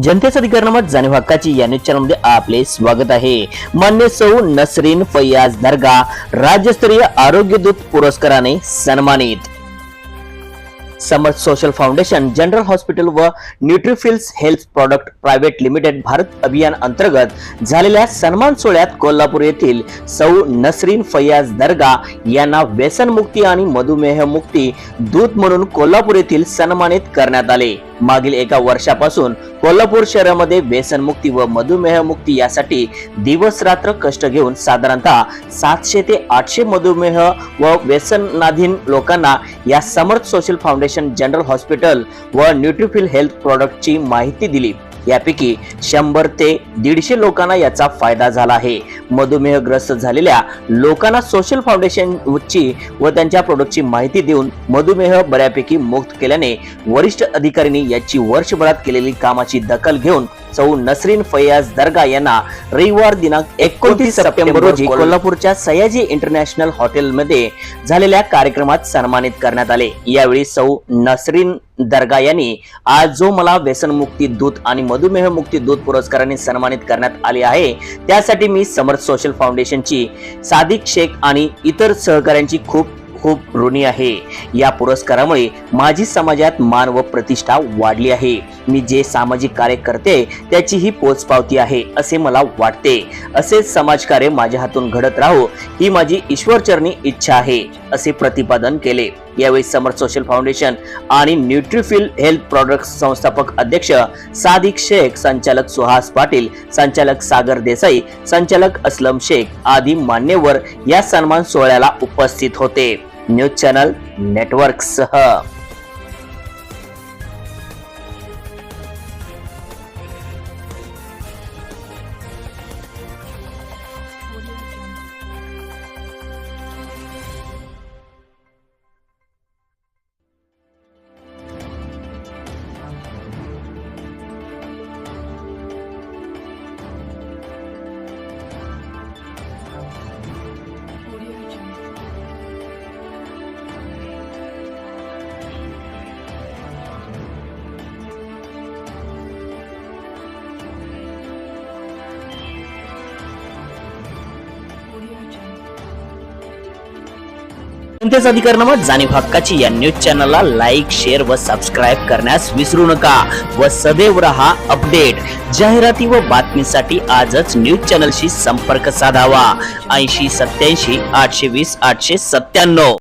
जनतेचा अधिकारनामा जाणीव हक्काची या न्यूज चॅनलमध्ये आपले स्वागत आहे। मान्य सौ नसरीन फैयाज दर्गा राज्यस्तरीय आरोग्य दूत पुरस्काराने सन्मानित। Samarth social foundation general hospital व न्यूट्रीफिल्स health product private limited Bharat अभियान अंतर्गत झालेल्या सन्मान सोहळ्यात कोल्हापूर येथील सौ नसरीन फैयाज दर्गा यांना व्यसन मुक्ती आणि मधुमेह मुक्ती दूत म्हणून कोल्हापूर येथील सन्मानित करण्यात आले। मागील एका वर्षापासून कोल्हापूर शहरामध्ये व्यसन मुक्ती व मधुमेह मुक्ती यासाठी दिवस रात्र कष्ट घेऊन साधारणतः 700 ते 800 मधुमेह व व्यसनाधीन लोकांना या समर्थ सोशल फाउंडेशन जनरल हॉस्पिटल व न्यूट्रीफिल हेल्थ प्रोडक्टची माहिती दिली। यापैकी 100 ते 150 लोकांना याचा फायदा झाला आहे। मधुमेहग्रस्त झालेल्या लोकांना सोशल फाउंडेशनची व त्यांच्या प्रोडक्टची माहिती देऊन मधुमेह बऱ्यापैकी मुक्त केल्याने वरिष्ठ अधिकाऱ्यांनी याची वर्षभरात केलेली कामाची दखल घेऊन सौ नसरीन फैयाज दर्गा यांना रविवार दिनांक 29 सप्टेंबर रोजी कोल्हापूरच्या सयाजी इंटरनॅशनल हॉटेलमध्ये झालेल्या कार्यक्रमात सन्मानित करण्यात आले। यावेळी सौ नसरीन दर्गा यांनी आज जो मला व्यसन मुक्ती दूत आणि मधुमेह मुक्ती दूत पुरस्काराने सन्मानित करण्यात आले आहे त्यासाठी मी समर्थ सोशल फाउंडेशनची सादिक शेख आणि इतर सहकाऱ्यांची खूप ऋणी आहे। या पुरस्कारामुळे माझी समाजात मान व प्रतिष्ठा वाढली आहे। मी जे सामाजिक कार्य करते त्याची ही पोचपावती आहे असे मला वाटते। असेच समाजकार्य माझ्या हातून घडत राहो ही माझी ईश्वरचरणी इच्छा आहे असे प्रतिपादन केले। यावेळी समर्थ सोशल फाउंडेशन आणि न्यूट्रीफिल हेल्थ प्रोडक्ट संस्थापक अध्यक्ष सादिक शेख, संचालक सुहास पाटील, संचालक सागर देसाई, संचालक असलम शेख आदी मान्यवर या सन्मान सोहळ्याला उपस्थित होते। न्यूज चॅनल नेटवर्क सह जनतेचा अधिकारनामा जाणीव हक्काची या न्यूज चॅनलला लाईक, शेअर व सबस्क्राईब करण्यास विसरू नका व सदैव रहा अपडेट। जाहिराती व बातमीसाठी आजच न्यूज चॅनलशी संपर्क साधावा। 80 87 820 897।